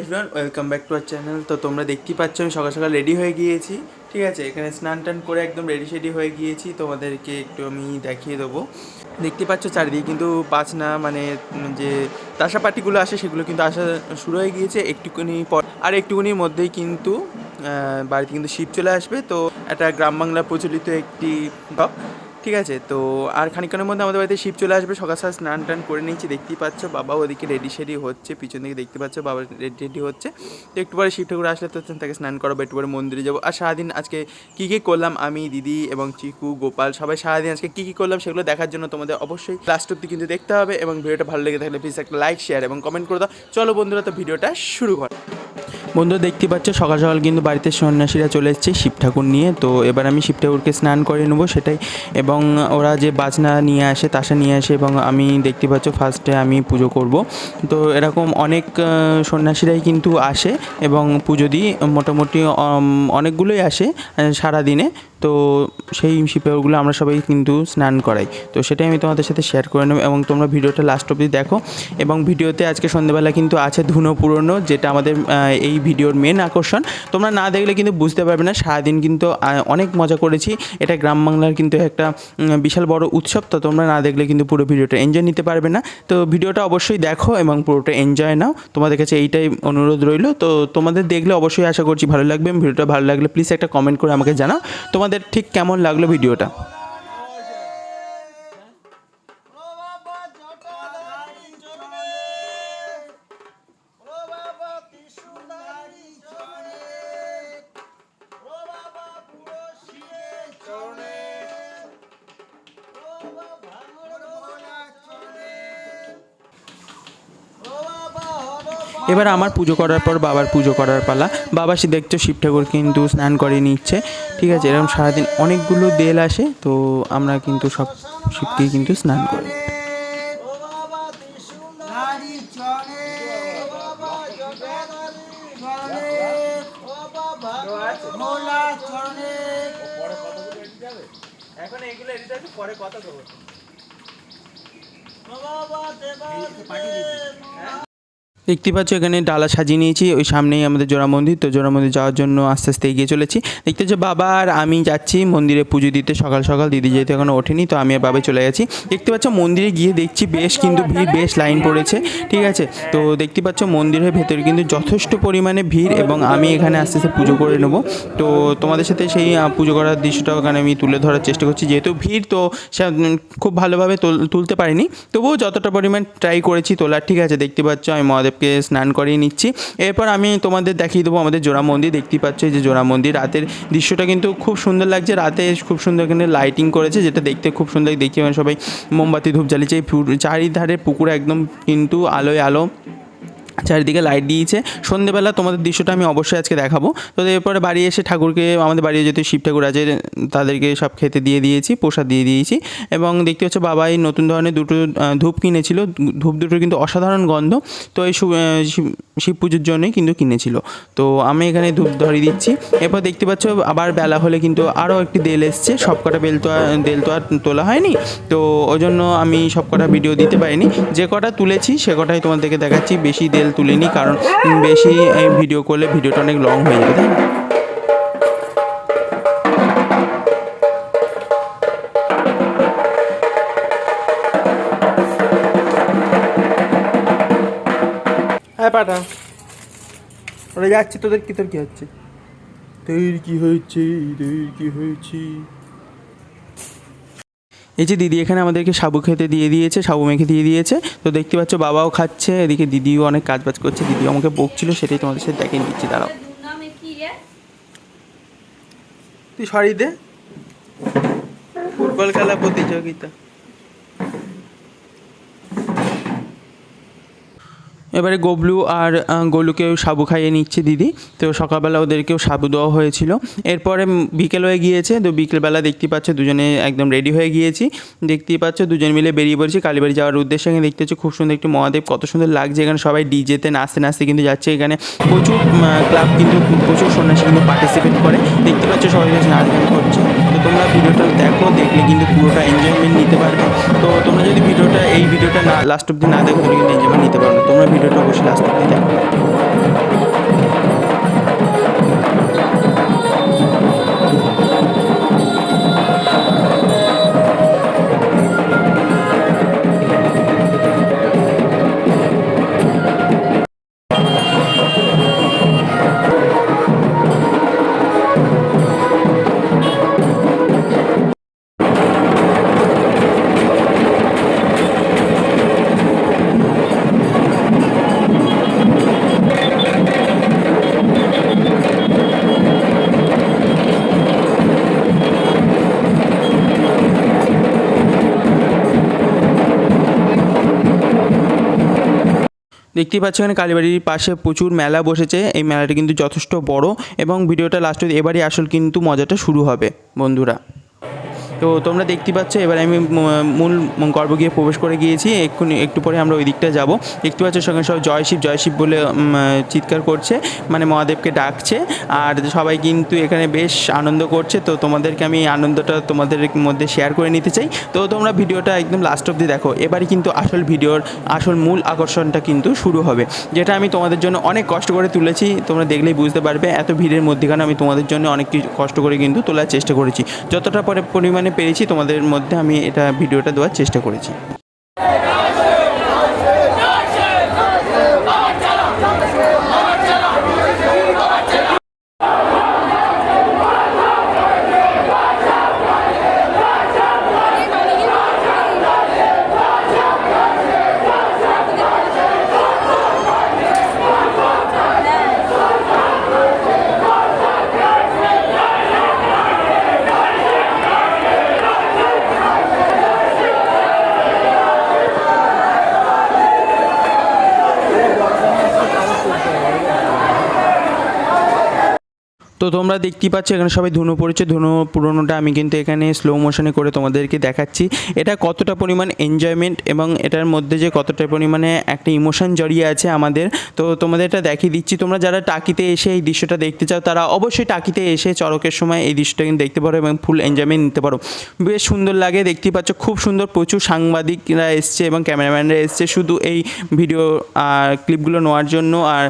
Everyone, welcome back to our channel. তো তোমরা দেখতেই পাচ্ছ আমি সকাল সকাল রেডি হয়ে গিয়েছি। ঠিক আছে, এখানে স্নান টান করে একদম রেডি শেডি হয়ে গিয়েছি। তোমাদেরকে একটু আমি দেখিয়ে দেবো। দেখতে পাচ্ছ চারিদিকে কিন্তু বাজনা মানে যে তাসা পার্টিগুলো আসে সেগুলো কিন্তু আসা শুরু হয়ে গিয়েছে একটুখানি পর। আর একটুখানির মধ্যেই কিন্তু বাড়িতে কিন্তু শিব চলে আসবে। তো একটা গ্রাম বাংলা প্রচলিত একটি ঠিক আছে। তো আর খানিকক্ষণের মধ্যে আমাদের বাড়িতে শিব চলে আসবে। সকাল সকাল স্নান টান করে নিয়েছি, দেখতেই পাচ্ছ। বাবা ওদিকে রেডি শেডি হচ্ছে, পিছন দিকে দেখতে পাচ্ছ বাবা রেডি রেডি হচ্ছে। তো একটু পরে শিব ঠাকুর আসলে তো তাকে স্নান করাবো, একটু পরে মন্দিরে যাবো। আর সারাদিন আজকে কী কী করলাম আমি, দিদি এবং চিকু, গোপাল সবাই সারাদিন আজকে কী কী করলাম সেগুলো দেখার জন্য তোমাদের অবশ্যই লাস্ট অব্দি কিন্তু দেখতে হবে। এবং ভিডিওটা ভালো লেগে থাকলে প্লিজ একটা লাইক, শেয়ার এবং কমেন্ট করে দাও। চলো বন্ধুরা, তো ভিডিওটা শুরু কর। বন্ধুরা দেখতে পাচ্ছ সকাল সকাল কিন্তু বাড়িতে সন্ন্যাসীরা চলে এসেছে শিব ঠাকুর নিয়ে। তো এবার আমি শিব ঠাকুরকে স্নান করে নেবো সেটাই। এবং ওরা যে বাজনা নিয়ে আসে, তাসা নিয়ে আসে, এবং আমি দেখতে পাচ্ছ ফার্স্টে আমি পুজো করব। তো এরকম অনেক সন্ন্যাসীরাই কিন্তু আসে এবং পুজো দিই। মোটামুটি অনেকগুলোই আসে সারাদিনে। তো সেই শিব ঠাকুরগুলো আমরা সবাই কিন্তু স্নান করাই। তো সেটাই আমি তোমাদের সাথে শেয়ার করে নেব এবং তোমরা ভিডিওটা লাস্ট অবধি দেখো। এবং ভিডিওতে আজকে সন্ধ্যেবেলা কিন্তু আছে ধুনো পুরনো, যেটা আমাদের এই ভিডিওর মেন আকর্ষণ। তোমরা না দেখলে কিন্তু বুঝতে পারবে না। সারাদিন কিন্তু অনেক মজা করেছি। এটা গ্রাম বাংলার কিন্তু একটা বিশাল বড় উৎসব। তো তোমরা না দেখলে কিন্তু পুরো ভিডিওটা এনজয় নিতে পারবে না। তো ভিডিওটা অবশ্যই দেখো এবং পুরোটা এনজয় নাও। তোমাদের কাছে এইটাই অনুরোধ রইল। তো তোমাদের দেখলে অবশ্যই আশা করছি ভালো লাগবে। ভিডিওটা ভালো লাগলে প্লিজ একটা কমেন্ট করে আমাকে জানাও তোমাদের ঠিক কেমন লাগলো ভিডিওটা। এবার আমার পুজো করার পর বাবার পুজো করার পালা। বাবা সে দেখছো শিব ঠাকুর কিন্তু স্নান করে নিচ্ছে। ঠিক আছে, এরকম সারাদিন অনেকগুলো দেল আসে। তো আমরা কিন্তু সব শিবকেই কিন্তু স্নান করি। এখন এগুলো এডিট আছে, পরে কথা বলবো। দেখতে পাচ্ছ এখানে ডালা সাজিয়ে নিয়েছি। ওই সামনেই আমাদের জোড়া মন্দির। তো জোড়া মন্দির যাওয়ার জন্য আস্তে আস্তে এগিয়ে চলেছি। দেখতে পাচ্ছ বাবা আর আমি যাচ্ছি মন্দিরে পুজো দিতে সকাল সকাল। দিদি যেহেতু এখনও ওঠেনি, তো আমি আর বাবাই চলে গেছি। দেখতে পাচ্ছ মন্দিরে গিয়ে দেখছি বেশ কিন্তু ভিড়, বেশ লাইন পড়েছে। ঠিক আছে, তো দেখতে পাচ্ছ মন্দিরের ভেতরে কিন্তু যথেষ্ট পরিমাণে ভিড় এবং আমি এখানে আস্তে আস্তে পুজো করে নেব। তো তোমাদের সাথে সেই পুজো করার দৃশ্যটা ওখানে আমি তুলে ধরার চেষ্টা করছি। যেহেতু ভিড়, তো সে খুব ভালোভাবে তুলতে পারিনি, তবুও যতটা পরিমাণ ট্রাই করেছি তোলার। ঠিক আছে, দেখতে পাচ্ছ আমি মহাদেবকে স্নান করিয়ে নিচ্ছি। এরপর আমি তোমাদের দেখিয়ে দেবো আমাদের জোড়া মন্দির। দেখতেই পাচ্ছ এই যে জোড়া মন্দির। রাতের দৃশ্যটা কিন্তু খুব সুন্দর লাগছে। রাতে খুব সুন্দর এখানে লাইটিং করেছে, যেটা দেখতে খুব সুন্দর। দেখি সবাই মোমবাতি ধূপ জ্বালিয়েছে। চারিধারে পুকুর একদম কিন্তু আলোয় আলো, চারিদিকে লাইট দিয়েছে। সন্ধ্যেবেলা তোমাদের দৃশ্যটা আমি অবশ্যই আজকে দেখাবো। তো এরপরে বাড়ি এসে ঠাকুরকে, আমাদের বাড়ি যেহেতু শিব ঠাকুর আছে, তাদেরকে সব খেতে দিয়ে দিয়েছি, প্রসাদ দিয়ে দিয়েছি। এবং দেখতে হচ্ছে বাবাই নতুন ধরনের দুটো ধূপ কিনেছিল। ধূপ দুটো কিন্তু অসাধারণ গন্ধ। তো এই শিব পুজোর জন্যই কিন্তু কিনেছিল। তো আমি এখানে ধূপ ধরিয়ে দিচ্ছি। এরপর দেখতে পাচ্ছ আবার বেলা হলে কিন্তু আরও একটি দেল এসছে। সব কটা দেল তো আর তোলা হয়নি, তো ওই জন্য আমি সব কটা ভিডিও দিতে পারিনি। যে কটা তুলেছি সে কটাই তোমাদেরকে দেখাচ্ছি। বেশি দেল তুলিনি, কারণ বেশি ভিডিও করলে ভিডিওটা অনেক লং হয়ে যাবে, তাই না? হ্যাঁ পাঠা, ওরা যাচ্ছে। তোর কি হচ্ছে? কি হয়েছে? এই যে দিদি এখানে আমাদেরকে সাবু খেতে দিয়ে দিয়েছে, সাবু মেখে দিয়ে দিয়েছে। তো দেখতে পাচ্ছ বাবাও খাচ্ছে, এদিকে দিদিও অনেক কাজ বাজ করছে। দিদিও আমাকে বকছিল, সেটাই তোমাদের সাথে দেখিয়ে দিচ্ছি। দাঁড়াও, তুই সরি দে। ফুটবল খেলা প্রতিযোগিতা। এবারে গবলু আর গোলুকেও সাবু খাইয়ে নিচ্ছে দিদি। তো সকালবেলা ওদেরকেও সাবু দেওয়া হয়েছিল। এরপরে বিকেল হয়ে গিয়েছে। তো বিকেলবেলা দেখতে পাচ্ছ দুজনে একদম রেডি হয়ে গিয়েছি। দেখতেই পাচ্ছ দুজন মিলে বেরিয়ে পড়েছি কালীবাড়ি যাওয়ার উদ্দেশ্যে। এখানে দেখতে পাচ্ছ খুব সুন্দর একটি মহাদেব, কত সুন্দর লাগছে। এখানে সবাই ডিজেতে নাচতে নাচতে কিন্তু যাচ্ছে। এখানে প্রচুর ক্লাব কিন্তু প্রচুর সন্ন্যাসী কিন্তু পার্টিসিপেট করে। দেখতে পাচ্ছ সবাই নাচ গান করছে। তো তোমরা ভিডিওটা দেখো, দেখলে কিন্তু পুরোটা এনজয়মেন্ট নিতে পারবে। তো তোমরা যদি এই ভিডিওটা না লাস্ট অব্দি না দেখো, তুমি কিন্তু এনজয়মেন্ট নিতে পারবে। তোমরা ভিডিওটা অবশ্যই লাস্ট অব্দি দেখো। দেখতেই পাচ্ছ এখানে কালীবাড়ির পাশে প্রচুর মেলা বসেছে। এই মেলাটা কিন্তু যথেষ্ট বড় এবং ভিডিওটা লাস্ট এবারই আসল কিন্তু মজাটা শুরু হবে বন্ধুরা। তো তোমরা দেখতে পাচ্ছ এবার আমি মূল গর্ভ গিয়ে প্রবেশ করে গিয়েছি। একটু পরে আমরা ওই দিকটা যাবো। দেখতে পাচ্ছ সঙ্গে সব জয় শিব বলে চিৎকার করছে, মানে মহাদেবকে ডাকছে, আর সবাই কিন্তু এখানে বেশ আনন্দ করছে। তো তোমাদেরকে আমি আনন্দটা তোমাদের মধ্যে শেয়ার করে নিতে চাই। তো তোমরা ভিডিওটা একদম লাস্ট অবধি দেখো। এবারে কিন্তু আসল ভিডিওর আসল মূল আকর্ষণটা কিন্তু শুরু হবে, যেটা আমি তোমাদের জন্য অনেক কষ্ট করে তুলেছি। তোমরা দেখলেই বুঝতে পারবে এত ভিড়ের মধ্যেখানে আমি তোমাদের জন্য অনেক কিছু কষ্ট করে কিন্তু তোলার চেষ্টা করেছি। যতটা পরিমাণে পেরেছি তোমাদের মধ্যে আমি এটা ভিডিওটা দেওয়ার চেষ্টা করেছি। তো তোমরা দেখতেই পাচ্ছ এখানে সবাই ধুনো পড়েছে। ধুনো পুরোনোটা আমি কিন্তু এখানে স্লো মোশনে করে তোমাদেরকে দেখাচ্ছি এটা কতটা পরিমাণ এনজয়মেন্ট এবং এটার মধ্যে যে কতটা পরিমাণে একটা ইমোশন জড়িয়ে আছে আমাদের। তো তোমাদের এটা দেখিয়ে দিচ্ছি। তোমরা যারা টাকিতে এসে এই দৃশ্যটা দেখতে চাও তারা অবশ্যই টাকিতে এসে চড়কের সময় এই দৃশ্যটা কিন্তু দেখতে পারো এবং ফুল এনজয়মেন্ট নিতে পারো। বেশ সুন্দর লাগে, দেখতেই পাচ্ছ খুব সুন্দর। প্রচুর সাংবাদিকরা এসছে এবং ক্যামেরাম্যানরা এসছে শুধু এই ভিডিও ক্লিপগুলো নেওয়ার জন্য আর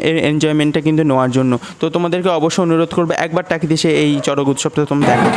এর এনজয়মেন্টটা কিন্তু নেওয়ার জন্য। তো তোমাদেরকে অবশ্যই অনুরোধ করবে একবার টাকিতে এসে এই চড়ক উৎসবটা তোমরা দেখো।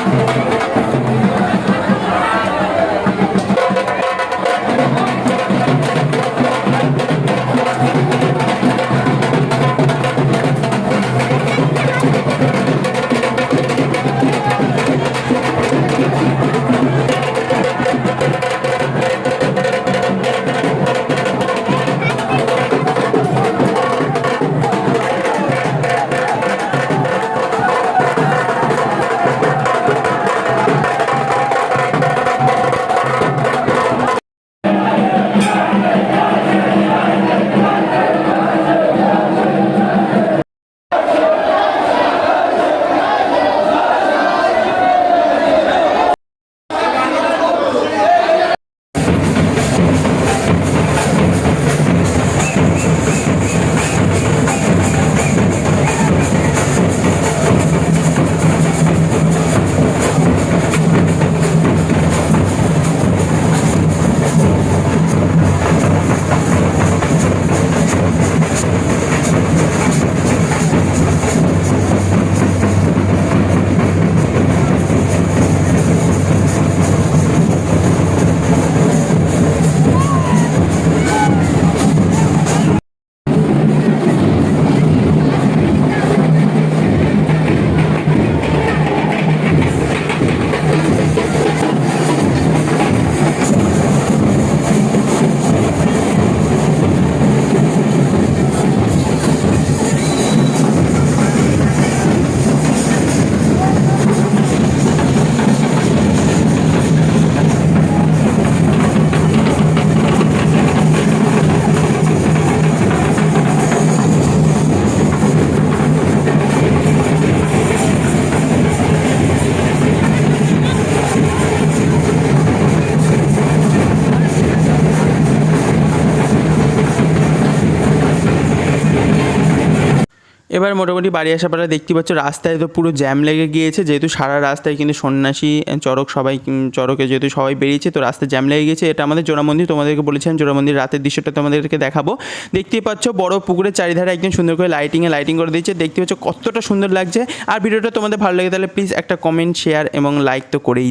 এবার মোটামুটি বাড়ি আসার পরে দেখতে পাচ্ছ রাস্তায় তো পুরো জ্যাম লেগে গিয়েছে, যেহেতু সারা রাস্তায় কিন্তু সন্ন্যাসী চড়ক সবাই চড়কে যেহেতু সবাই বেরিয়েছে তো রাস্তায় জ্যাম লেগে গিয়েছে। এটা আমাদের জোড়া মন্দির, তোমাদেরকে বলেছিলাম জোড়া মন্দির রাতের দৃশ্যটা তোমাদেরকে দেখাবো। দেখতেই পাচ্ছ বড় পুকুরের চারিধারে একদম সুন্দর করে লাইটিং করে দিয়েছে, দেখতে পাচ্ছ কতটা সুন্দর লাগছে। আর ভিডিওটা তোমাদের ভালো লাগে তাহলে প্লিজ একটা কমেন্ট শেয়ার এবং লাইক তো করেই